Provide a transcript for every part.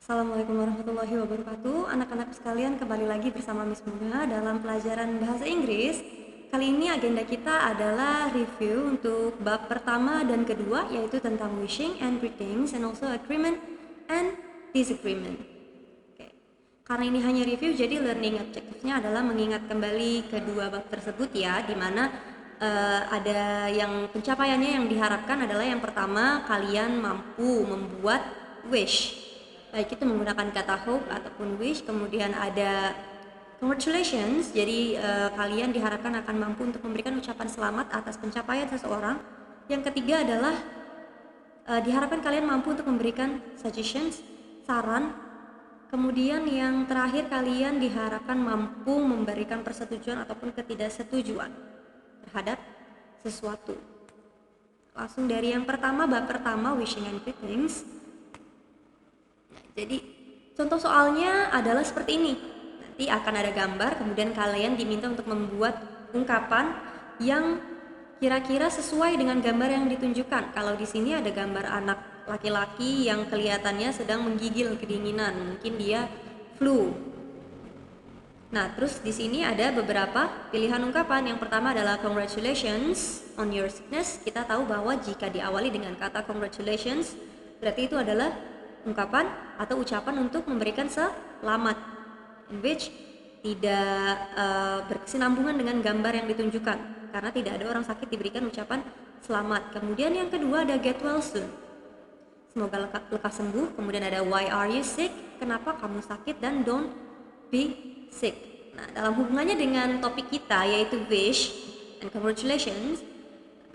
Assalamualaikum warahmatullahi wabarakatuh. Anak-anak sekalian, kembali lagi bersama Miss Muna dalam pelajaran bahasa Inggris. Kali ini agenda kita adalah review untuk bab pertama dan kedua, yaitu tentang wishing and greetings and also agreement and disagreement. Oke. Karena ini hanya review, jadi learning objectives-nya adalah mengingat kembali kedua bab tersebut ya, di mana ada yang pencapaiannya yang diharapkan adalah yang pertama, kalian mampu membuat wish, baik itu menggunakan kata hope ataupun wish. Kemudian ada congratulations, jadi kalian diharapkan akan mampu untuk memberikan ucapan selamat atas pencapaian seseorang. Yang ketiga adalah diharapkan kalian mampu untuk memberikan suggestions, saran. Kemudian yang terakhir, kalian diharapkan mampu memberikan persetujuan ataupun ketidaksetujuan terhadap sesuatu. Langsung dari yang pertama, bab pertama, wishing and greetings. Jadi contoh soalnya adalah seperti ini. Nanti akan ada gambar, kemudian kalian diminta untuk membuat ungkapan yang kira-kira sesuai dengan gambar yang ditunjukkan. Kalau di sini ada gambar anak laki-laki yang kelihatannya sedang menggigil kedinginan, mungkin dia flu. Nah, terus di sini ada beberapa pilihan ungkapan. Yang pertama adalah congratulations on your sickness. Kita tahu bahwa jika diawali dengan kata congratulations, berarti itu adalah ungkapan atau ucapan untuk memberikan selamat, in which tidak berkesinambungan dengan gambar yang ditunjukkan, karena tidak ada orang sakit diberikan ucapan selamat. Kemudian yang kedua ada get well soon, semoga lekas sembuh. Kemudian ada why are you sick, kenapa kamu sakit, dan don't be sick. Nah, dalam hubungannya dengan topik kita yaitu wish and congratulations,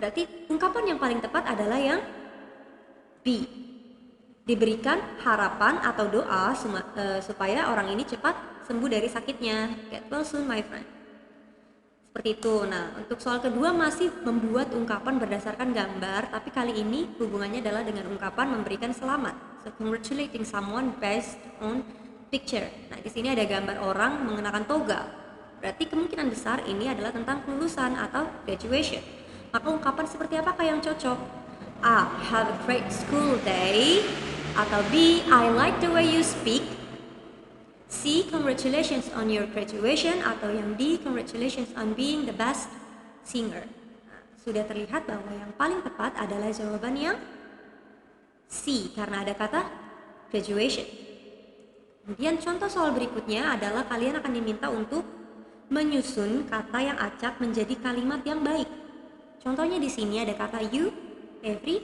berarti ungkapan yang paling tepat adalah yang B, diberikan harapan atau doa supaya orang ini cepat sembuh dari sakitnya. Get well soon my friend, seperti itu. Nah, untuk soal kedua masih membuat ungkapan berdasarkan gambar, tapi kali ini hubungannya adalah dengan ungkapan memberikan selamat. So congratulating someone based on picture. Nah, di sini ada gambar orang mengenakan toga, berarti kemungkinan besar ini adalah tentang kelulusan atau graduation. Maka ungkapan seperti apakah yang cocok? A, have a great school day, atau B, I like the way you speak. C, congratulations on your graduation, atau yang D, congratulations on being the best singer. Nah, sudah terlihat bahwa yang paling tepat adalah jawaban yang C, karena ada kata graduation. Kemudian contoh soal berikutnya adalah kalian akan diminta untuk menyusun kata yang acak menjadi kalimat yang baik. Contohnya di sini ada kata you, every,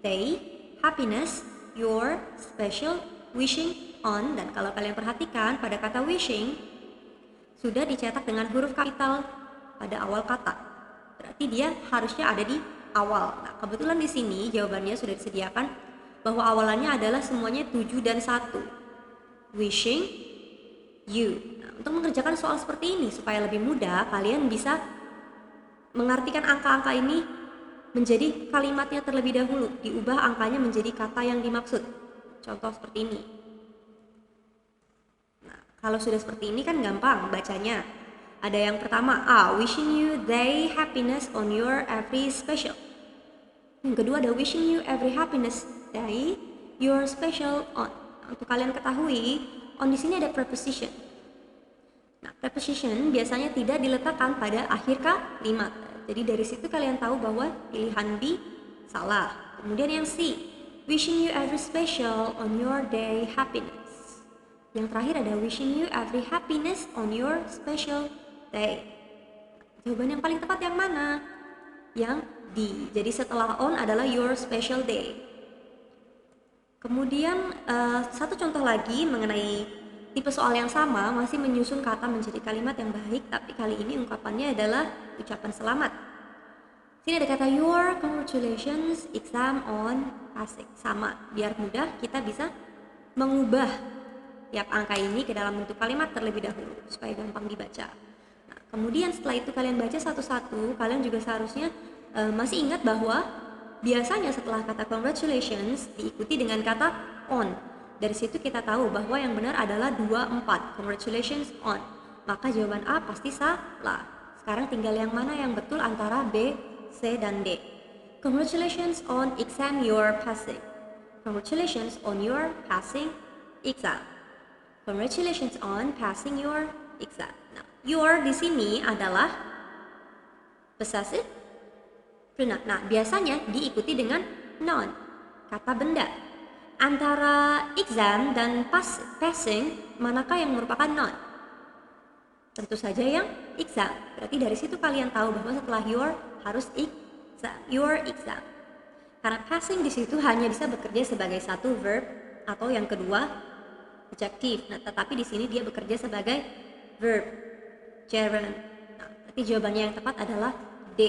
day, happiness, your, special, wishing on. Dan kalau kalian perhatikan pada kata wishing sudah dicetak dengan huruf kapital pada awal kata, berarti dia harusnya ada di awal. Nah, kebetulan di sini jawabannya sudah disediakan bahwa awalannya adalah semuanya 7 dan 1. Wishing you. Nah, untuk mengerjakan soal seperti ini supaya lebih mudah, kalian bisa mengartikan angka-angka ini menjadi kalimatnya terlebih dahulu, diubah angkanya menjadi kata yang dimaksud. Contoh seperti ini. Nah, kalau sudah seperti ini kan gampang bacanya. Ada yang pertama A, wishing you day happiness on your every special. Yang kedua ada wishing you every happiness day your special on. Untuk kalian ketahui, on di sini ada preposition. Nah, preposition biasanya tidak diletakkan pada akhir kalimat. Jadi dari situ kalian tahu bahwa pilihan B salah. Kemudian yang C, wishing you every special on your day happiness. Yang terakhir ada wishing you every happiness on your special day. Jawaban yang paling tepat yang mana? Yang D. Jadi setelah on adalah your special day. Kemudian satu contoh lagi mengenai tipe soal yang sama, masih menyusun kata menjadi kalimat yang baik, tapi kali ini ungkapannya adalah ucapan selamat. Sini ada kata your congratulations exam on passing. Sama, biar mudah kita bisa mengubah tiap angka ini ke dalam bentuk kalimat terlebih dahulu supaya gampang dibaca. Nah, kemudian setelah itu kalian baca satu-satu, kalian juga seharusnya masih ingat bahwa biasanya setelah kata congratulations diikuti dengan kata on. Dari situ kita tahu bahwa yang benar adalah 24, congratulations on. Maka jawaban A pasti salah. Sekarang tinggal yang mana yang betul antara B, C, dan D. Congratulations on exam you're passing. Congratulations on your passing exam. Congratulations on passing your exam. Nah, your di sini adalah possessive pronoun. Nah, biasanya diikuti dengan noun, kata benda. Antara exam dan passing, manakah yang merupakan noun? Tentu saja yang exam. Berarti dari situ kalian tahu bahwa setelah your harus exam, your exam. Karena passing di situ hanya bisa bekerja sebagai satu verb atau yang kedua adjektif. Nah, tetapi di sini dia bekerja sebagai verb, gerund. Nah, berarti jawabannya yang tepat adalah D.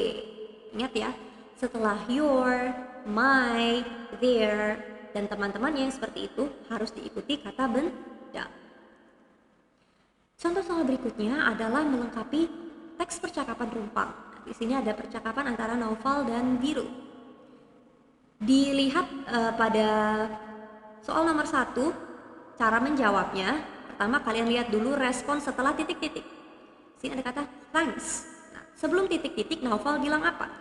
Ingat ya, setelah your, my, their, dan teman-temannya yang seperti itu harus diikuti kata benda. Contoh soal berikutnya adalah melengkapi teks percakapan rumpang. Di sini ada percakapan antara Naufal dan Biru. Dilihat pada soal nomor 1, cara menjawabnya. Pertama kalian lihat dulu respon setelah titik-titik. Sini ada kata thanks. Nah, sebelum titik-titik Naufal bilang apa?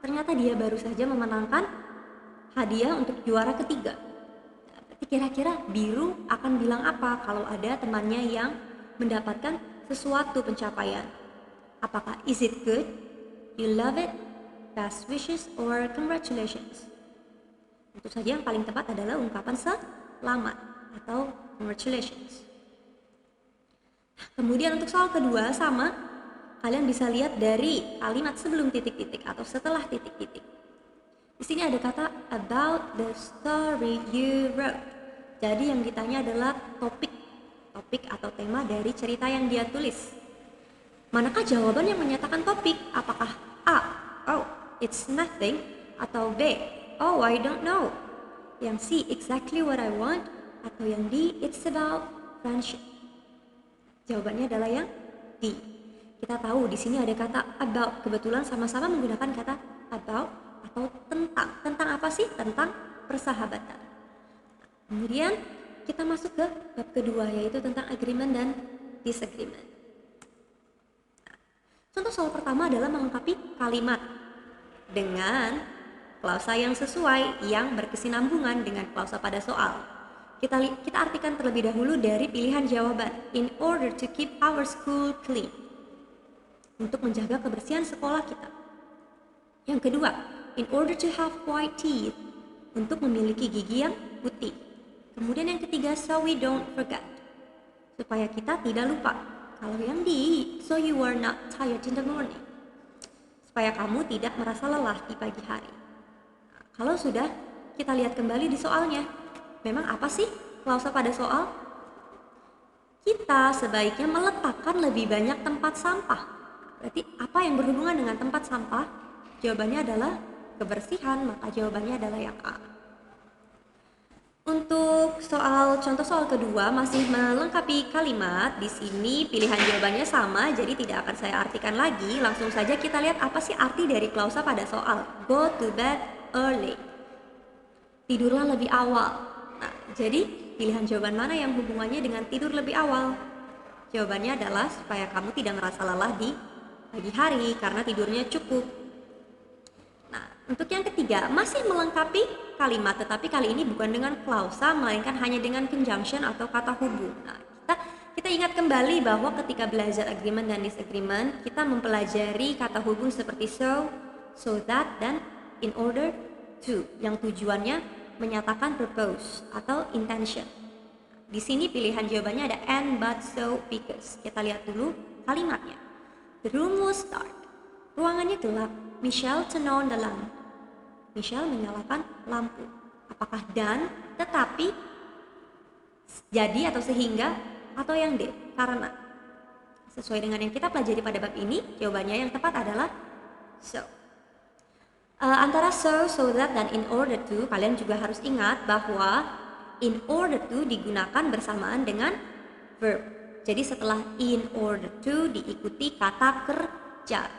Ternyata dia baru saja memenangkan hadiah untuk juara ketiga. Nah, berarti kira-kira Biru akan bilang apa kalau ada temannya yang mendapatkan sesuatu pencapaian? Apakah is it good, you love it, best wishes, or congratulations? Tentu saja yang paling tepat adalah ungkapan selamat atau congratulations. Kemudian untuk soal kedua sama, kalian bisa lihat dari kalimat sebelum titik-titik atau setelah titik-titik. Di sini ada kata about the story you wrote. Jadi yang ditanya adalah topik atau tema dari cerita yang dia tulis. Manakah jawaban yang menyatakan topik? Apakah A, oh, it's nothing, atau B, oh, I don't know. Yang C, exactly what I want, atau yang D, it's about friendship. Jawabannya adalah yang D. Kita tahu di sini ada kata about, kebetulan sama-sama menggunakan kata about atau tentang. Tentang apa sih? Tentang persahabatan. Kemudian kita masuk ke bab kedua, yaitu tentang agreement dan disagreement. Contoh soal pertama adalah melengkapi kalimat dengan klausa yang sesuai yang berkesinambungan dengan klausa pada soal. Kita artikan terlebih dahulu dari pilihan jawaban. In order to keep our school clean. Untuk menjaga kebersihan sekolah kita. Yang kedua, in order to have white teeth. Untuk memiliki gigi yang putih. Kemudian yang ketiga, so we don't forget. Supaya kita tidak lupa. Kalau yang di, so you are not tired in the morning. Supaya kamu tidak merasa lelah di pagi hari. Nah, kalau sudah, kita lihat kembali di soalnya. Memang apa sih klausa pada soal? Kita sebaiknya meletakkan lebih banyak tempat sampah. Berarti apa yang berhubungan dengan tempat sampah? Jawabannya adalah kebersihan, maka jawabannya adalah yang A. Untuk contoh soal kedua masih melengkapi kalimat. Di sini pilihan jawabannya sama, jadi tidak akan saya artikan lagi. Langsung saja kita lihat apa sih arti dari klausa pada soal. Go to bed early. Tidurlah lebih awal. Nah, jadi pilihan jawaban mana yang hubungannya dengan tidur lebih awal? Jawabannya adalah supaya kamu tidak merasa lelah di pagi hari karena tidurnya cukup. Nah, untuk yang ketiga masih melengkapi kalimat, tetapi kali ini bukan dengan klausa melainkan hanya dengan conjunction atau kata hubung. Nah, kita ingat kembali bahwa ketika belajar agreement dan disagreement kita mempelajari kata hubung seperti so that, dan in order to, yang tujuannya menyatakan purpose atau intention. Di sini pilihan jawabannya ada and, but, so, because. Kita lihat dulu kalimatnya. The room was dark. Ruangannya gelap. Michelle turned on the lamp. Michelle menyalakan lampu. Apakah dan, tetapi, jadi atau sehingga, atau yang D? Karena. Sesuai dengan yang kita pelajari pada bab ini, jawabannya yang tepat adalah so. Antara so that, dan in order to, kalian juga harus ingat bahwa in order to digunakan bersamaan dengan verb. Jadi setelah in order to diikuti kata kerja.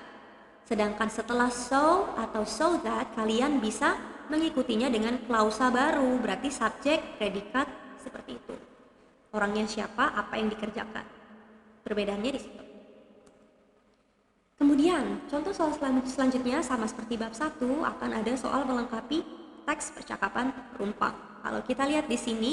Sedangkan setelah so atau so that kalian bisa mengikutinya dengan klausa baru, berarti subjek, predikat, seperti itu. Orangnya siapa, apa yang dikerjakan. Perbedaannya di situ. Kemudian, contoh soal selanjutnya sama seperti bab 1 akan ada soal melengkapi teks percakapan rumpang. Kalau kita lihat di sini,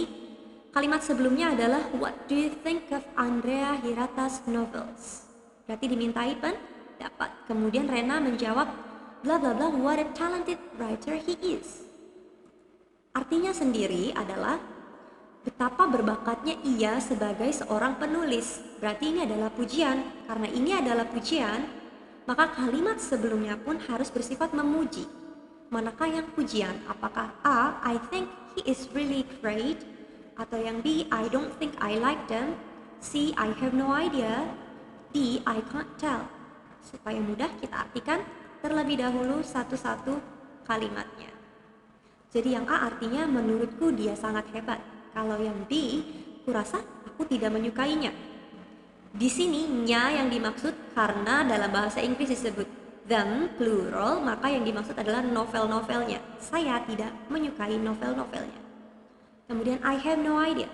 Kalimat sebelumnya adalah what do you think of Andrea Hirata's novels? Berarti dimintai pendapat. Kemudian Rena menjawab bla bla bla, what a talented writer he is. Artinya sendiri adalah betapa berbakatnya ia sebagai seorang penulis. Berarti ini adalah pujian. Karena ini adalah pujian, maka kalimat sebelumnya pun harus bersifat memuji. Manakah yang pujian? Apakah A, I think he is really great? Atau yang B, I don't think I like them? C, I have no idea? D, I can't tell. Supaya mudah kita artikan terlebih dahulu satu-satu kalimatnya. Jadi yang A artinya menurutku dia sangat hebat. Kalau yang B, kurasa aku tidak menyukainya. Di sini nya yang dimaksud karena dalam bahasa Inggris disebut them plural, maka yang dimaksud adalah novel-novelnya. Saya tidak menyukai novel-novelnya. Kemudian I have no idea.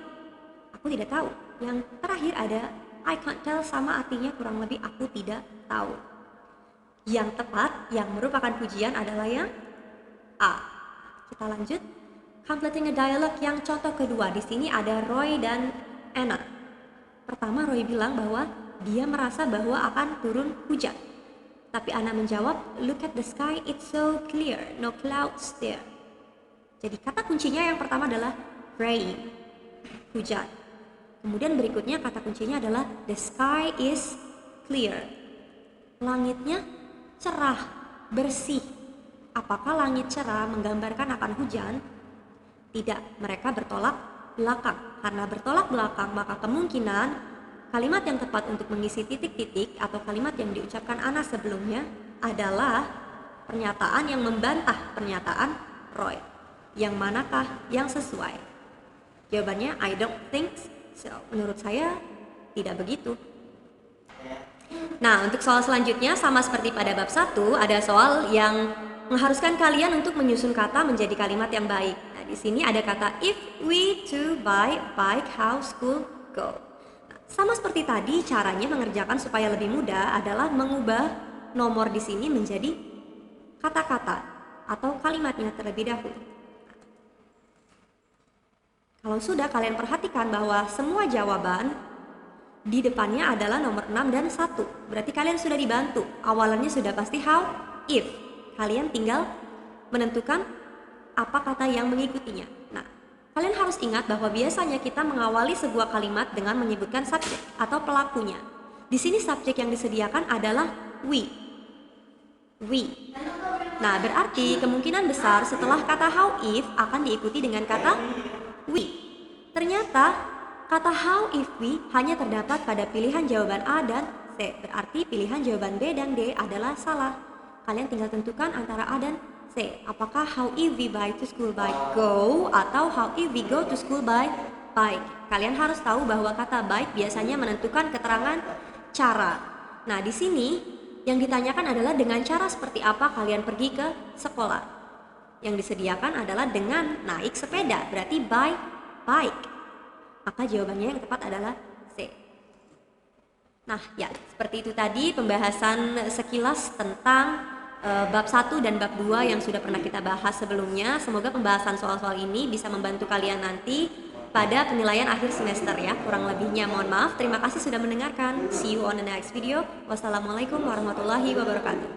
Aku tidak tahu. Yang terakhir ada I can't tell, sama artinya kurang lebih aku tidak tahu. Yang tepat yang merupakan pujian adalah yang A. Kita lanjut. Completing a dialogue yang contoh kedua. Di sini ada Roy dan Anna. Pertama Roy bilang bahwa dia merasa bahwa akan turun hujan. Tapi Anna menjawab, look at the sky, it's so clear, no clouds there. Jadi kata kuncinya yang pertama adalah rain, hujan. Kemudian berikutnya kata kuncinya adalah the sky is clear. Langitnya cerah, bersih. Apakah langit cerah menggambarkan akan hujan? Tidak, mereka bertolak belakang. Karena bertolak belakang, maka kemungkinan kalimat yang tepat untuk mengisi titik-titik atau kalimat yang diucapkan Anna sebelumnya adalah pernyataan yang membantah pernyataan Roy. Yang manakah yang sesuai? Jawabannya I don't think so. Menurut saya tidak begitu. Nah, untuk soal selanjutnya sama seperti pada bab 1, ada soal yang mengharuskan kalian untuk menyusun kata menjadi kalimat yang baik. Nah, di sini ada kata if we to buy a bike, how school go. Nah, sama seperti tadi, caranya mengerjakan supaya lebih mudah adalah mengubah nomor di sini menjadi kata-kata atau kalimatnya terlebih dahulu. Kalau sudah, kalian perhatikan bahwa semua jawaban di depannya adalah nomor 6 dan 1. Berarti kalian sudah dibantu. Awalannya sudah pasti how, if. Kalian tinggal menentukan apa kata yang mengikutinya. Nah, kalian harus ingat bahwa biasanya kita mengawali sebuah kalimat dengan menyebutkan subjek atau pelakunya. Di sini subjek yang disediakan adalah we. We. Nah, berarti kemungkinan besar setelah kata how if akan diikuti dengan kata we. Ternyata kata how if we hanya terdapat pada pilihan jawaban A dan C. Berarti pilihan jawaban B dan D adalah salah. Kalian tinggal tentukan antara A dan C. Apakah how if we buy to school by go atau how if we go to school by bike. Kalian harus tahu bahwa kata bike biasanya menentukan keterangan cara. Nah, di sini yang ditanyakan adalah dengan cara seperti apa kalian pergi ke sekolah. Yang disediakan adalah dengan naik sepeda, berarti by bike. Maka jawabannya yang tepat adalah C. Nah, ya, seperti itu tadi pembahasan sekilas tentang bab 1 dan bab 2 yang sudah pernah kita bahas sebelumnya. Semoga pembahasan soal-soal ini bisa membantu kalian nanti pada penilaian akhir semester ya. Kurang lebihnya mohon maaf. Terima kasih sudah mendengarkan. See you on the next video. Wassalamualaikum warahmatullahi wabarakatuh.